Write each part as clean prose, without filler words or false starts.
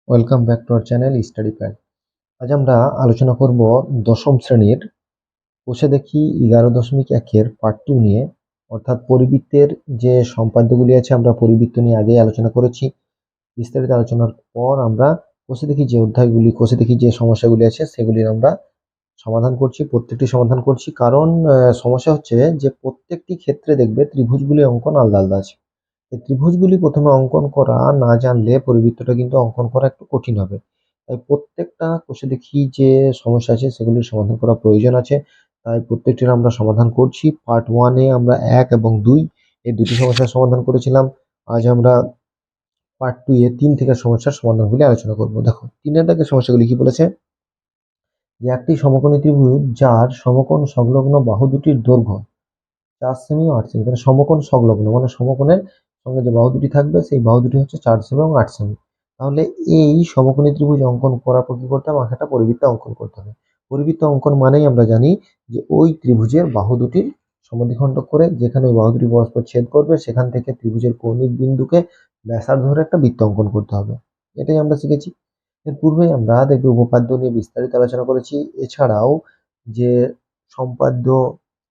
Welcome back to our channel study pad. আজ আমরা আলোচনা করব দশম শ্রেণীর কোষে দেখি 11.1-এর পার্ট 2 নিয়ে, অর্থাৎ পরিবৃত্তের যে সম্পাদ্যগুলি আছে আমরা পরিবৃত্ত নিয়ে আগেই আলোচনা করেছি। বিস্তারিত আলোচনার পর আমরা কোষে দেখি যে অধ্যায়গুলি, কোষে দেখি যে সমস্যাগুলি আছে সেগুলির আমরা সমাধান করছি, প্রত্যেকটি সমাধান করছি। কারণ সমস্যা হচ্ছে যে প্রত্যেকটি ক্ষেত্রে দেখবে ত্রিভুজগুলি অঙ্কন আলাদা আলাদা আছে। এই ত্রিভুজগুলি প্রথমে অঙ্কন করা না জানলে পরিবৃত্তটা কিন্তু অঙ্কন করা একটু কঠিন হবে। তাই প্রত্যেকটা কোষে দেখি যে সমস্যা আছে সেগুলির সমাধান করা প্রয়োজন আছে। তাই প্রত্যেকটির আমরা সমাধান করছি। পার্ট 1-এ আমরা 1 এবং 2 এই দুটি সমস্যার সমাধান করেছিলাম। আজ আমরা পার্ট 2-এ 3 থেকে সমস্যার সমাধানগুলি আলোচনা করব। দেখো 3-এর দাগের সমস্যাগুলি কি বলেছে, যে একটি সমকোণী ত্রিভুজ যার সমকোণ সংলগ্ন বাহু দুটির দৈর্ঘ্য 4 সেমি ও 8 সেমি। তাহলে সমকোণ সংলগ্ন মানে সমকোণের সঙ্গে যে বাহু দুটি থাকবে সেই বাহু দুটি হচ্ছে 4 সেমি এবং 8 সেমি। তাহলে এই সমকোণী ত্রিভুজ অঙ্কন করার পর কি করতে হবে, আমাকে একটা পরিবৃত্ত অঙ্কন করতে হবে। পরিবৃত্ত অঙ্কন মানেই আমরা জানি যে ওই ত্রিভুজের বাহু দুটির সমদ্বিখণ্ডক করে যেখানে ওই বাহু দুটি পরস্পর ছেদ করবে সেখান থেকে ত্রিভুজের কৌণিক বিন্দুকে ব্যাসার্ধ ধরে একটা বৃত্ত অঙ্কন করতে হবে। এটাই আমরা শিখেছি। এর পূর্বেই আমরা দেখবে উপপাদ্য নিয়ে বিস্তারিত আলোচনা করেছি। এছাড়াও যে সম্পাদ্য,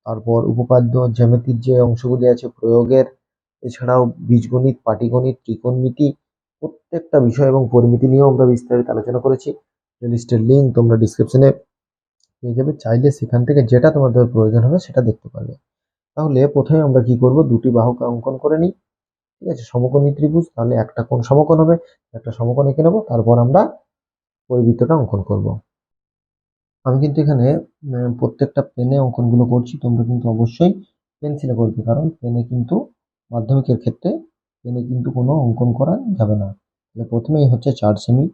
তারপর উপপাদ্য, জ্যামিতির যে অংশগুলি আছে প্রয়োগের, এছাড়াও বীজগণিত, পাটিগণিত, ত্রিকোণমিতি প্রত্যেকটা বিষয় এবং পরিমিতি নিয়েও আমরা বিস্তারিত আলোচনা করেছি। প্লেলিস্টের লিঙ্ক তোমরা ডিসক্রিপশনে পেয়ে যাবে, চাইলে সেখান থেকে যেটা তোমাদের প্রয়োজন হবে সেটা দেখতে পারবে। তাহলে প্রথমে আমরা কি করব, দুটি বাহুকে অঙ্কন করে নিই। ঠিক আছে, সমকোণী ত্রিভুজ, তাহলে একটা কোণ সমকোণ হবে, একটা সমকোণ এঁকে নেবো, তারপর আমরা পরিবৃত্তটা অঙ্কন করব। আমি কিন্তু এখানে প্রত্যেকটা পেনে অঙ্কনগুলো করছি, তোমরা কিন্তু অবশ্যই পেন্সিলে করবে, কারণ পেনে কিন্তু মাধ্যমিকের ক্ষেত্রে পেনে কিন্তু কোনো অঙ্কন করা যাবে না। তাহলে প্রথমেই হচ্ছে 4 সেমি,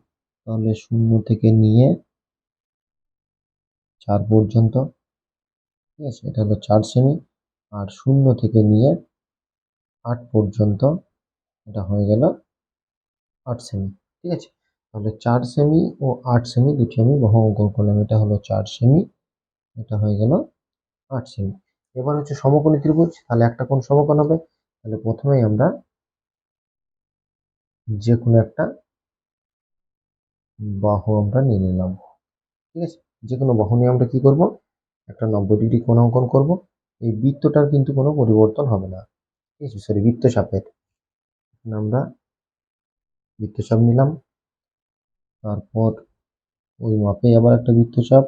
তাহলে 0 থেকে নিয়ে 4 পর্যন্ত। ঠিক আছে, এটা হলো 4 সেমি। আর 0 থেকে নিয়ে 8 পর্যন্ত, এটা হয়ে গেল 8 সেমি। ঠিক আছে, তাহলে 4 সেমি ও 8 সেমি দুটি আমি বাহু অঙ্কন করলাম। এটা হলো 4 সেমি, এটা হয়ে গেল 8 সেমি। এবার হচ্ছে সমকোণী ত্রিভুজ, তাহলে একটা কোণ সমকোণ হবে। তাহলে প্রথমেই আমরা যে কোনো একটা বাহু আমরা নিয়ে নিলাম। ঠিক আছে, যে কোনো বাহু নিয়ে আমরা কি করব, একটা 90 ডিগ্রি কোণ অঙ্কন করব। এই বৃত্তটার কিন্তু কোনো পরিবর্তন হবে না। ঠিক আছে, সরি, বৃত্তচাপের আমরা বৃত্তচাপ নিলাম। তারপর ওই মাপে আবার একটা বৃত্তচাপ,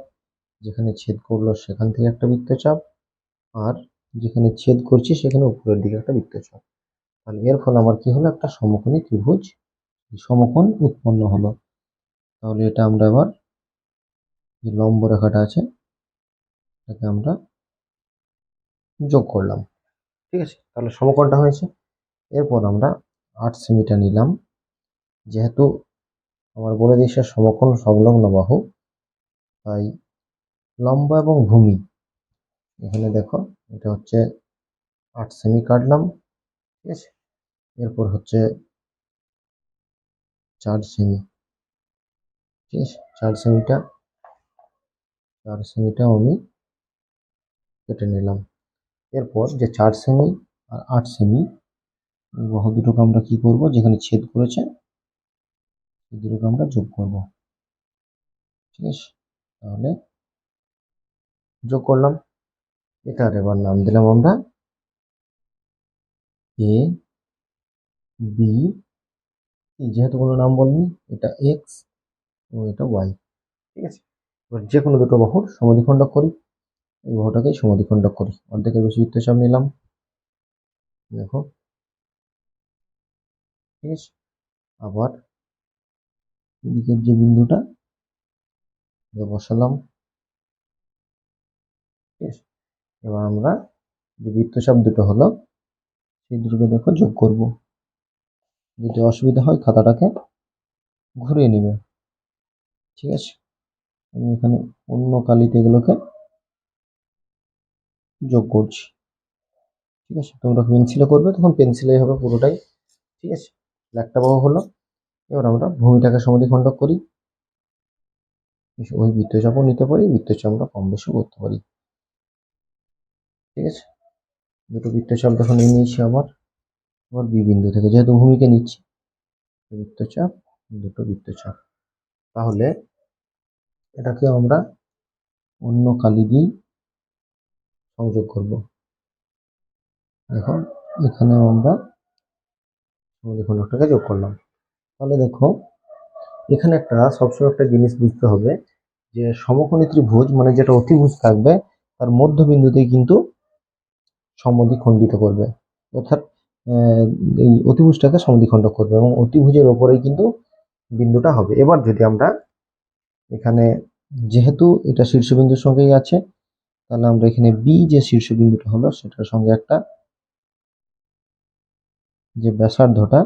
যেখানে ছেদ করলো সেখান থেকে একটা বৃত্তচাপ, আর যেখানে ছেদ করছি সেখানে উপরের দিকে একটা বৃত্তচাপ। তাহলে এর ফলে আমার কি হলো, একটা সমকোণী ত্রিভুজ, সমকোণ উৎপন্ন হলো। তাহলে এটা আমরা এবার যে লম্ব রেখাটা আছে এটাকে আমরা যোগ করলাম। ঠিক আছে, তাহলে সমকোণটা হয়েছে। এরপর আমরা 8 সেমিটা নিলাম, যেহেতু আমার বলে দিয়েছে সমকোণ সংলগ্ন বাহু, তাই লম্ব এবং ভূমি এখানে দেখো এটা হচ্ছে 8 সেমি কাটলাম। ঠিক আছে, এরপর হচ্ছে 4 সেমি। ঠিক আছে, 4 সেমিটাও আমি কেটে নিলাম। এরপর যে 4 সেমি আর 8 সেমি এই বাহু দুটোকে আমরা কি করব, যেখানে ছেদ করেছে এই দুটোকে আমরা যোগ করব। ঠিক আছে, তাহলে যোগ করলাম। এটার এবার নাম দিলাম আমরা এ বি। যেহেতু কোনো নাম বলিনি, এটা এক্স ও এটা ওয়াই। ঠিক আছে, এবার যে কোনো দুটো বাহুর সমদ্বিখণ্ডক করি। এই বাহুটাকেই সমদ্বিখণ্ডক করি, অর্ধেকের বেশি বৃত্তচাপ নিলাম। দেখো, ঠিক আছে, আবার এদিকের যে বিন্দুটা বসালাম। ঠিক আছে, এবার আমরা যে বৃত্তচাপ দুটো হলো সেই দুটোকে দেখো যোগ করব। যদি অসুবিধা হয় খাতাটাকে ঘুরিয়ে নিবে। ঠিক আছে, আমি এখানে অন্য কালিতে এগুলোকে যোগ করছি। ঠিক আছে, তোমরা পেন্সিলে করবে তখন পেন্সিলেই হবে পুরোটাই। ঠিক আছে, একটা বাহু হলো। এবার আমরা ভূমিটাকে সমদ্বিখণ্ডক করি। ওই বৃত্তচাপও নিতে পারি, বৃত্তচাপ আমরা কম বেশি করতে পারি। ঠিক আছে, দুটো বৃত্তচাপ দেখো নিয়ে নিয়েছি। আবার বি বিন্দু থেকে, যেহেতু ভূমিকে নিচ্ছি, বৃত্তচাপ দুটো বৃত্তচাপ। তাহলে এটাকে আমরা অন্য কালি দিয়ে সংযোগ করব। এখন এখানে আমরা সমদ্বিখণ্ডকটাকে যোগ করলাম। তাহলে দেখো এখানে সবসময় একটা জিনিস বুঝতে হবে যে সমকোণী ত্রিভুজ মানে যেটা অতিভুজ থাকবে তার মধ্যবিন্দুতেই কিন্তু সমদ্বিখণ্ডিত করবে, অর্থাৎ এই অতিভুজটাকে সমদ্বিখণ্ডক করবে এবং অতিভুজের ওপরেই কিন্তু বিন্দুটা হবে। এবার যদি আমরা এখানে যেহেতু এটা শীর্ষবিন্দুর সঙ্গেই আছে, তাহলে আমরা এখানে বি যে শীর্ষবিন্দুটা হলো সেটার সঙ্গে একটা যে ব্যাসার্ধটা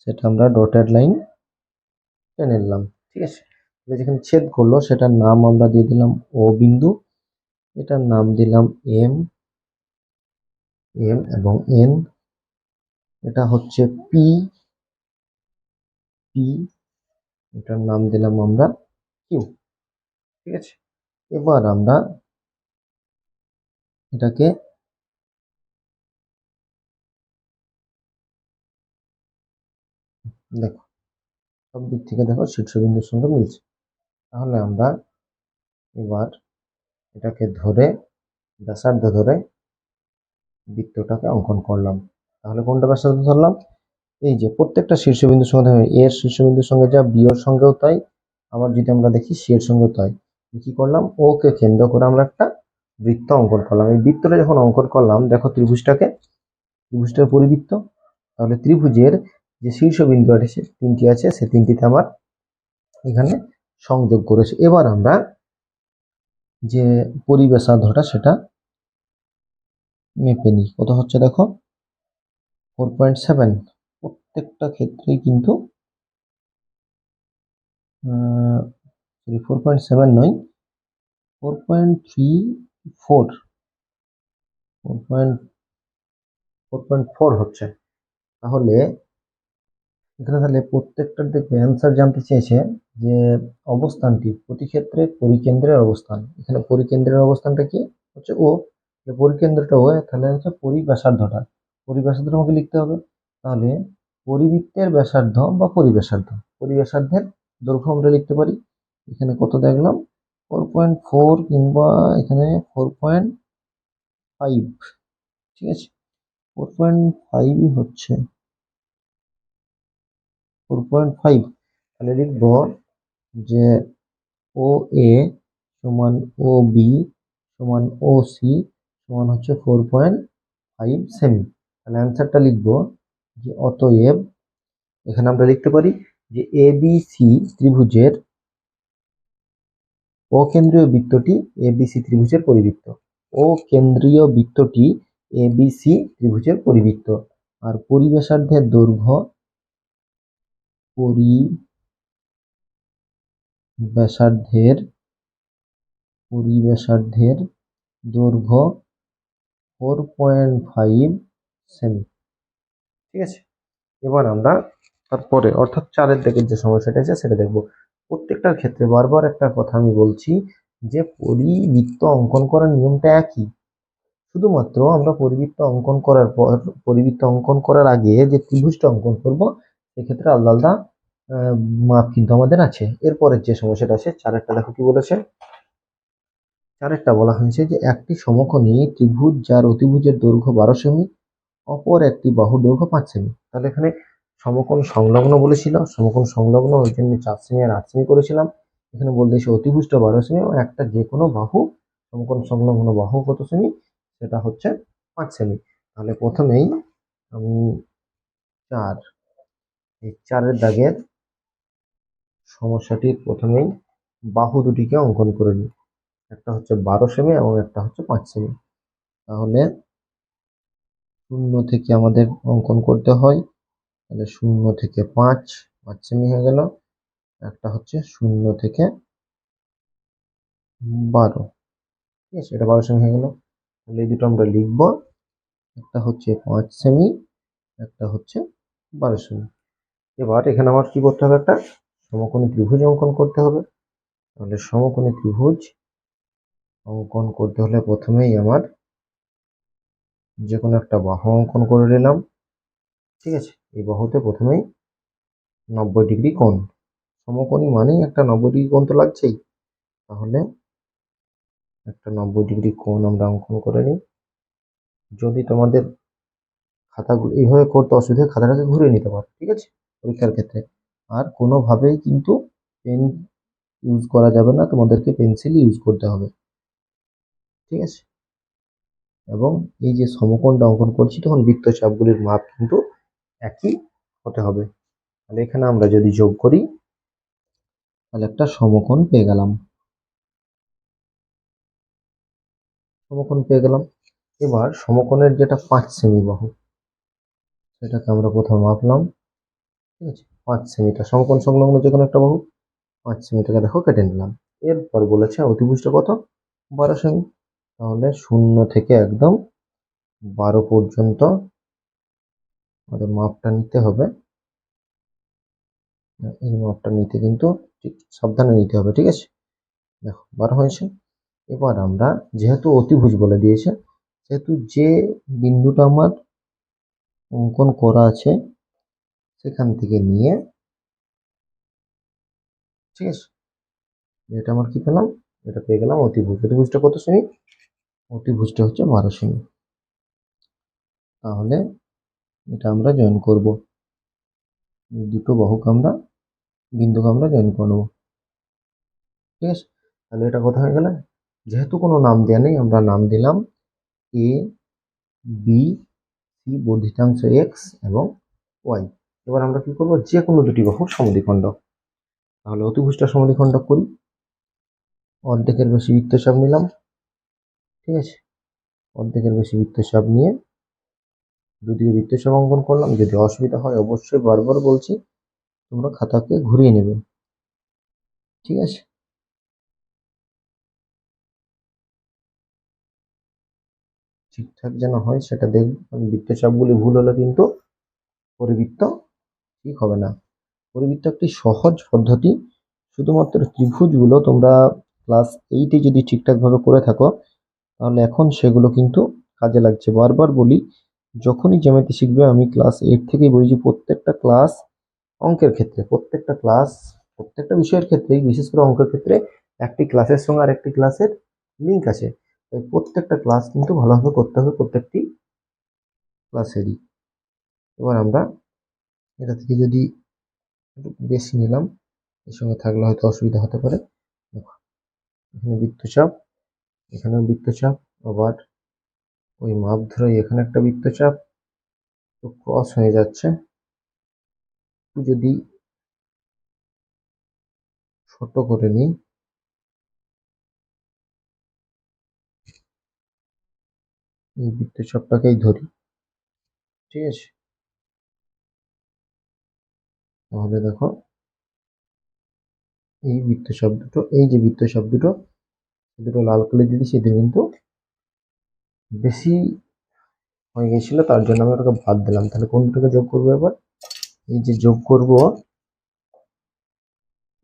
সেটা আমরা ডটেড লাইন টেনে নিলাম। ঠিক আছে, যেখানে ছেদ করলো সেটার নাম আমরা দিয়ে দিলাম ও বিন্দু, এটার নাম দিলাম এম, এম এবং এন, এটা হচ্ছে পি, পি, এটার নাম দিলাম আমরা কিউ। ঠিক আছে, এবার আমরা এটাকে দেখো সব দিক থেকে দেখো শীর্ষবিন্দুর সঙ্গে মিলছে। তাহলে আমরা এবার এটাকে ধরে ব্যাসার্ধ ধরে বৃত্তটাকে অঙ্কন করলাম। তাহলে কোনটা ব্যাসার্ধ ধরলাম? এই যে প্রত্যেকটা শীর্ষবিন্দুর সঙ্গে এর শীর্ষবিন্দুর সঙ্গে যা বি এর সঙ্গেও তাই, আবার যদি আমরা দেখি সি এর সঙ্গেও তাই। কি করলাম? ও কে কেন্দ্র করে আমরা একটা বৃত্ত অঙ্কন করলাম। এই বৃত্তটা যখন অঙ্কন করলাম দেখো ত্রিভুজটার পরিবৃত্ত, তাহলে ত্রিভুজের যে শীর্ষবিন্দু আছে তিনটি আছে, সে তিনটিতে আমার এখানে সংযোগ করেছে। এবার আমরা যে পরিব্যাসার্ধটা সেটা মেপে নিই। কত হচ্ছে দেখো 4.7। প্রত্যেকটা ক্ষেত্রেই কিন্তু 4.7 নয়, 4.34, 4.4 হচ্ছে। তাহলে এখানে তাহলে প্রত্যেকটার দেখবে অ্যান্সার জানতে চেয়েছে যে অবস্থানটি প্রতি ক্ষেত্রে পরিকেন্দ্রের অবস্থান। এখানে পরিকেন্দ্রের অবস্থানটা কি হচ্ছে ও, পরিকেন্দ্রটা ও, তাহলে হচ্ছে পরিব্যাসার্ধটা, পরিব্যাসার্ধটা আমাকে লিখতে হবে। তাহলে পরিবৃত্তের ব্যাসার্ধ বা পরিব্যাসার্ধের দৈর্ঘ্য আমরা লিখতে পারি। এখানে কত দেখলাম 4.4 কিংবা এখানে 4.5। ঠিক আছে, 4.5 হচ্ছে 4.5। তাহলে লিখব যে ও এ সমান ও বি সমান ও সি সমান হচ্ছে 4.5 সেমি। তাহলে অ্যান্সারটা লিখবো যে অতএব এখানে আমরা লিখতে পারি যে এ বি সি ত্রিভুজের ও কেন্দ্রীয় বৃত্তটি এবিসি ত্রিভুজের পরিবৃত্ত। ও কেন্দ্রীয় বৃত্তটি এবিসি ত্রিভুজের পরিবৃত্ত। আর পরিব্যাসার্ধের দৈর্ঘ্য পরিব্যাসার্ধের দৈর্ঘ্য 4.5 সেমি। ঠিক আছে, এবার আমরা তারপরে অর্থাৎ 4-এর দিকের যে সমস্যাটা আছে সেটা দেখব। প্রত্যেকটার ক্ষেত্রে বারবার একটা কথা আমি বলছি যে পরিবৃত্ত অঙ্কন করার নিয়মটা একই, শুধুমাত্র আমরা পরিবৃত্ত অঙ্কন করার পর পরিবৃত্ত অঙ্কন করার আগে যে ত্রিভুজটা অঙ্কন করব সেক্ষেত্রে আলাদা আলাদা মাপ কিন্তু আমাদের আছে। এরপরের যে সমস্যাটা আছে 4-এরটা দেখো কি বলেছে। 4-এরটা বলা হয়েছে যে একটি সমকোণী ত্রিভুজ যার অতিভুজের দৈর্ঘ্য 12 সেমি, অপর একটি বাহুর দৈর্ঘ্য 5 সেমি। তাহলে এখানে সমকোণ সংলগ্ন বলেছিল, সমকোণ সংলগ্ন ওই জন্য 4 সেমি আর 8 সেমি করেছিলাম। এখানে বলতেছে অতিভুজটা 12 সেমি ও একটা যে কোনো বাহু, সমকোণ সংলগ্ন বাহু কত সেমি, সেটা হচ্ছে 5 সেমি। তাহলে প্রথমেই আমি 4, এই 4-এর দাগের সমস্যাটির প্রথমেই বাহু দুটিকে অঙ্কন করে নিই। একটা হচ্ছে 12 সেমি এবং একটা হচ্ছে 5 সেমি। তাহলে 0 থেকে আমাদের অঙ্কন করতে হয়, তাহলে 0 থেকে 5 সেমি হয়ে গেল। একটা হচ্ছে 0 থেকে 12, ঠিক আছে, এটা 12 সেমি হয়ে গেল। তাহলে এই দুটো আমরা লিখবো, একটা হচ্ছে 5 সেমি, একটা হচ্ছে 12 সেমি। এবার এখানে আমার কি করতে হবে, একটা সমকোণী ত্রিভুজ অঙ্কন করতে হবে। তাহলে সমকোণী ত্রিভুজ অঙ্কন করতে হলে প্রথমেই আমার যে কোনো একটা বাহু অঙ্কন করে নিলাম। ঠিক আছে, এই বাহুতে প্রথমেই 90 ডিগ্রি কোণ। সমকোণী মানেই একটা 90 ডিগ্রি কোণ তো লাগছেই। তাহলে একটা 90 ডিগ্রি কোণ আমরা অঙ্কন করে নিই। যদি তোমাদের খাতাগুলো এইভাবে করতে অসুবিধা হয়, খাতাটাকে ঘুরিয়ে নিতে পারো, ঠিক আছে, পরীক্ষার ক্ষেত্রে। আর কোনোভাবেই কিন্তু পেন ইউজ করা যাবে না, তোমাদেরকে পেন্সিল ইউজ করতে হবে, ঠিক আছে। এবং এই যে সমকোণটা অঙ্কন করছি তখন বৃত্তচাপগুলির মাপ কিন্তু একই হতে হবে। তাহলে এখানে আমরা যদি যোগ করি তাহলে একটা সমকোণ পেয়ে গেলাম, সমকোণ পেয়ে গেলাম। এবার সমকোণের যেটা 5 সেমি বাহু সেটাকে আমরা প্রথমে মাপলাম, ঠিক আছে। 5 সেমিটা সমকোণ সংলগ্ন যে কোনো একটা বাহু, 5 সেমিটাকে দেখো কেটে নিলাম। এরপর বলেছে অতিভুজটা কত, 12 সেমি। তাহলে 0 থেকে একদম 12 পর্যন্ত আমাদের মাপটা নিতে হবে। এই মাপটা নিতে কিন্তু ঠিক সাবধানে নিতে হবে, ঠিক আছে। দেখো 12 হয়েছে। এবার আমরা যেহেতু অতিভুজ বলে দিয়েছে, সেহেতু যে বিন্দুটা আমার অঙ্কন করা আছে সেখান থেকে নিয়ে, ঠিক আছে, এটা আমার কি পেলাম, এটা পেয়ে গেলাম অতিভুজ। অতিভুজটা কত সেমি, অতিভুজটা হচ্ছে 12 সেমি। তাহলে এটা আমরা জয়েন করব, দুটো বাহুকে আমরা বিন্দুকে আমরা জয়েন করবো, ঠিক আছে। তাহলে এটা কথা হয়ে গেল। যেহেতু কোনো নাম দেওয়া নেই আমরা নাম দিলাম এ বি সি বর্ধিতাংশ এক্স এবং ওয়াই। এবার আমরা কি করব, যে কোনো দুটি বাহুর সমদ্বিখণ্ড। তাহলে অতিভুজটা সমদ্বিখণ্ড করি। অর্ধেকের বেশি বৃত্তচাপ নিলাম, ঠিক আছে। অর্ধেকের বেশি বৃত্তচাপ নিয়ে দুদিকে বৃত্তচাপ অঙ্কন করলাম। যদি অসুবিধা হয় অবশ্যই বারবার বলছি তোমরা খাতাকে ঘুরিয়ে নেবে, ঠিক আছে। ঠিকঠাক যেন হয় সেটা দেখব, কারণ বৃত্তচাপগুলি ভুল হলে কিন্তু পরিবৃত্ত ঠিক হবে না। পরিবৃত্ত একটি সহজ পদ্ধতি, শুধুমাত্র ত্রিভুজগুলো তোমরা ক্লাস 8-এ যদি ঠিকঠাকভাবে করে থাকো তাহলে এখন সেগুলো কিন্তু কাজে লাগছে। বারবার বলি, যখনই জ্যামিতি শিখবে, আমি ক্লাস 8 থেকেই বলি যে প্রত্যেকটা ক্লাস অঙ্কের ক্ষেত্রে, প্রত্যেকটা ক্লাস প্রত্যেকটা বিষয়ের ক্ষেত্রেই, বিশেষ করে অঙ্কের ক্ষেত্রে একটি ক্লাসের সঙ্গে আরেকটি ক্লাসের লিঙ্ক আছে। তাই প্রত্যেকটা ক্লাস কিন্তু ভালোভাবে করতে হবে প্রত্যেকটি ক্লাসেরই। এবার আমরা এটা থেকে যদি একটু বেশি নিলাম, এর সঙ্গে থাকলে হয়তো অসুবিধা হতে পারে। দেখো এখানে বৃত্তচাপ, এখানেও বৃত্তচাপ, আবার ওই মাপ ধরে এখানে একটা বৃত্তচাপ, তো ক্রস হয়ে যাচ্ছে। একটু যদি ছোট করে নিই, এই বৃত্তচাপটাকেই ধরি, ঠিক আছে। তাহলে দেখো এই বৃত্তচাপ দুটো, এই যে বৃত্তচাপ দুটো, দুটো লাল কালি দিয়ে দিচ্ছি, এদের কিন্তু বেশি হয়ে গেছিল, তার জন্য আমি ওটাকে বাদ দিলাম। তাহলে কোন দুটোকে যোগ করবো এবার, এই যে যোগ করব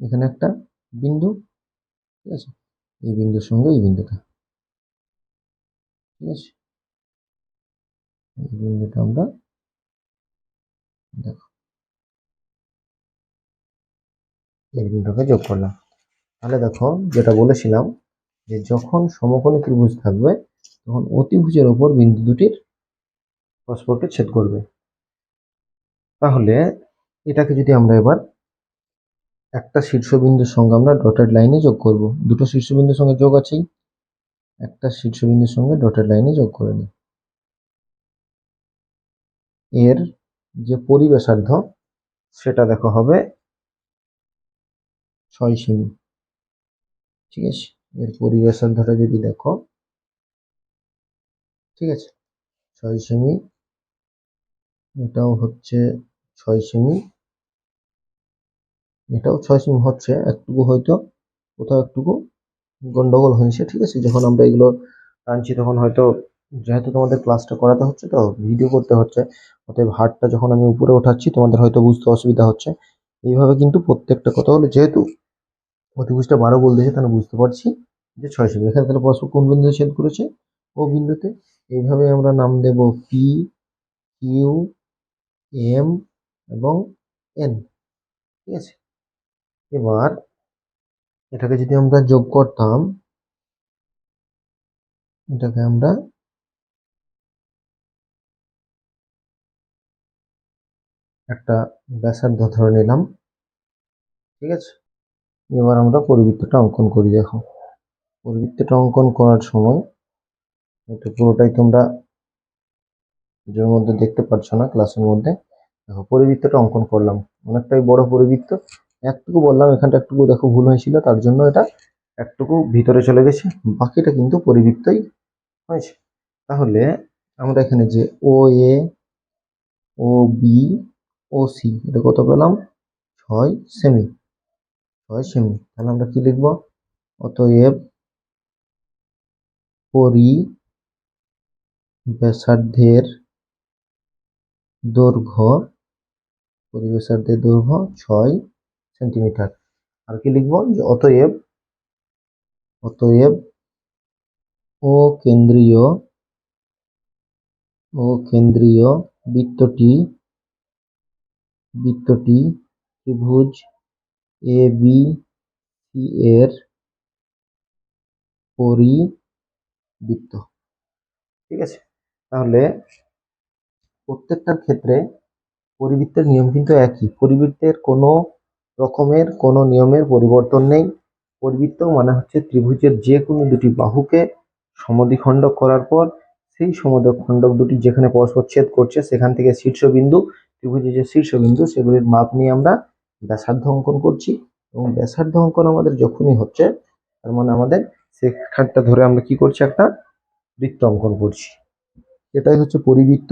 এখানে একটা বিন্দু, ঠিক আছে, এই বিন্দুর সঙ্গে এই বিন্দুটা, ঠিক আছে। এই বিন্দুটা আমরা দেখো এই বিন্দুটাকে যোগ করলাম। তাহলে দেখো যেটা বলেছিলাম যে যখন সমকোণী ত্রিভুজ থাকবে তখন অতিভুজের ওপর বিন্দু দুটির পরস্পরকে ছেদ করবে। তাহলে এটাকে যদি আমরা এবার একটা শীর্ষবিন্দুর সঙ্গে আমরা ডটেড লাইনে যোগ করব, দুটো শীর্ষবিন্দুর সঙ্গে যোগ আছেই, একটা শীর্ষবিন্দুর সঙ্গে ডটেড লাইনে যোগ করে নিই। এর যে পরিব্যাসার্ধ সেটা দেখো হবে 6 সেমি, ঠিক আছে। এর পরিব্যাসার্ধটা যদি দেখো, ঠিক আছে, 6 সেমি, এটাও হচ্ছে 6 সেমি, এটাও 6 সেমি হচ্ছে। একটুকু হয়তো কোথাও একটুকু গন্ডগোল হয়েছে, ঠিক আছে। যখন আমরা এগুলো টানছি তখন হয়তো, যেহেতু তোমাদের ক্লাসটা করাতে হচ্ছে তো ভিডিও করতে হচ্ছে, অতএব হাতটা যখন আমি উপরে ওঠাচ্ছি তোমাদের হয়তো বুঝতে অসুবিধা হচ্ছে। এইভাবে কিন্তু প্রত্যেকটা কথা হলো, যেহেতু অতিভুজটা 12 বল দিয়েছে তাহলে বুঝতে পারছি যে 6 সেমি। এখানে তাহলে পরস্পর কোন বিন্দুতে ছেদ করেছে, ও বিন্দুতে। এইভাবে আমরা নাম দেব পি, কিউ, এম এবং এন। ঠিক আছে। এবার এটাকে যদি আমরা যোগ করতাম, এটাকে আমরা একটা ব্যাসার্ধ ধরে নিলাম। ঠিক আছে। এবার আমরা পরিবৃত্তটা অঙ্কন করি। দেখো, পরিবৃত্তটা অঙ্কন করার সময় এটা পুরোটাই তোমরা ভিডিওর মধ্যে দেখতে পাচ্ছ না, ক্লাসের মধ্যে। দেখো, পরিবৃত্তটা অঙ্কন করলাম, অনেকটাই বড় পরিবৃত্ত। একটুকু বললাম এখানটা একটুকু দেখো ভুল হয়েছিল, তার জন্য এটা একটুকু ভিতরে চলে গেছে, বাকিটা কিন্তু পরিবৃত্তই হয়েছে। তাহলে আমরা এখানে যে ও এ, ও বি, ও সি, এটা কত পেলাম? 6 সেমি। 6 সেমি। তাহলে আমরা কি লিখবো? অতএব ব্যাসার্ধের দৈর্ঘ্য, ব্যাসার্ধের দৈর্ঘ্য 6 সেন্টিমিটার। আর কি লিখবো? যে অতএব ও কেন্দ্রীয় বৃত্তটি ত্রিভুজ এ বি সি এর পরিবৃত্ত। ঠিক আছে। তাহলে প্রত্যেকটার ক্ষেত্রে পরিবৃত্তের নিয়ম কিন্তু একই। পরিবৃত্তের কোনো রকমের কোনো নিয়মের পরিবর্তন নেই। পরিবৃত্ত মানে হচ্ছে ত্রিভুজের যে কোনো দুটি বাহুকে সমদ্বিখণ্ডক করার পর সেই সমদ্বিখণ্ডক দুটি যেখানে পরস্পর ছেদ করছে সেখান থেকে শীর্ষবিন্দু, ত্রিভুজের যে শীর্ষবিন্দু সেগুলির মাপ নিয়ে আমরা ব্যাসার্ধ অঙ্কন করছি। এবং ব্যাসার্ধ অঙ্কন আমাদের যখনই হচ্ছে, তার মানে আমাদের সেখানটা ধরে আমরা কি করছি? একটা বৃত্ত অঙ্কন করছি। এটাই হচ্ছে পরিবৃত্ত।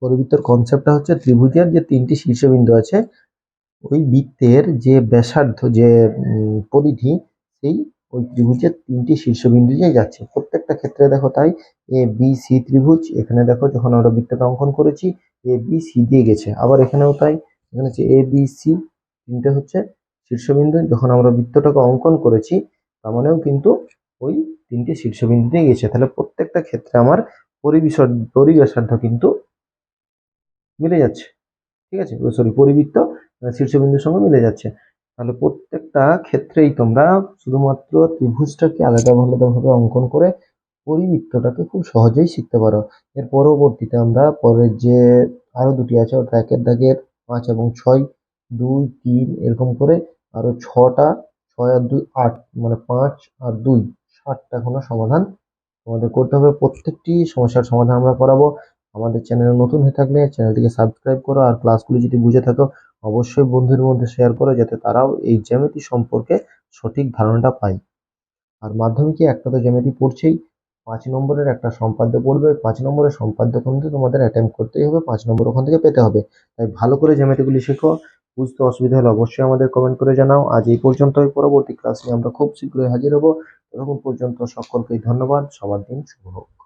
পরিবৃত্তের কনসেপ্টটা হচ্ছে ত্রিভুজের যে 3টি শীর্ষবিন্দু আছে, ওই বৃত্তের যে ব্যাসার্ধ, যে পরিধি, সেই ওই ত্রিভুজের 3টি শীর্ষবিন্দু দিয়ে যাচ্ছে। প্রত্যেকটা ক্ষেত্রে দেখো তাই। এ বি সি ত্রিভুজ, এখানে দেখো যখন আমরা বৃত্তটা অঙ্কন করেছি এ বি সি দিয়ে গেছে। আবার এখানেও তাই, এখানে হচ্ছে এ বি সি তিনটে হচ্ছে শীর্ষবিন্দু। যখন আমরা বৃত্তটাকে অঙ্কন করেছি তার মানেও কিন্তু ওই 3টি শীর্ষবিন্দু দিয়ে গেছে। তাহলে প্রত্যেকটা ক্ষেত্রে আমার পরিব্যাসার্ধ কিন্তু মিলে যাচ্ছে। ঠিক আছে, সরি, পরিবৃত্ত শীর্ষবিন্দুর সঙ্গে মিলে যাচ্ছে। তাহলে প্রত্যেকটা ক্ষেত্রেই তোমরা শুধুমাত্র ত্রিভুজটাকে আলাদাভাবে অঙ্কন করে পরিবৃত্তটাকে খুব সহজেই শিখতে পারো। এর পরবর্তীতে আমরা পরের যে আরো দুটি আছে, ওটা 1-এর দাগের 5 এবং 6, 2, 3 এরকম করে আরো 6টা, 6 আর 2 8, মানে 5 আর 2 7টা কোনো সমাধান তোমাদের করতে হবে। প্রত্যেকটি সমস্যার সমাধান আমরা করাবো। আমাদের চ্যানেলে নতুন হয়ে থাকলে চ্যানেলটিকে সাবস্ক্রাইব করো, আর ক্লাসগুলি যদি বুঝে থাকো অবশ্যই বন্ধুদের মধ্যে শেয়ার করো, যাতে তারাও এই জ্যামিতি সম্পর্কে সঠিক ধারণাটা পায়। আর মাধ্যমিকে একটা তো জ্যামিতি পড়ছেই, 5 নম্বরের একটা সম্পাদ্য পড়বে। 5 নম্বরের সম্পাদ্য কিন্তু তোমাদের অ্যাটেম্প করতেই হবে, 5 নম্বর ওখান থেকে পেতে হবে। তাই ভালো করে জ্যামিতিগুলি শেখো। বুঝতে অসুবিধা হলে অবশ্যই আমাদের কমেন্ট করে জানাও। আজ এই পর্যন্তই, পরবর্তী ক্লাসে আমরা খুব শীঘ্রই হাজির হব। ততক্ষণ পর্যন্ত সকলকেই ধন্যবাদ। সবার দিন শুভ হোক।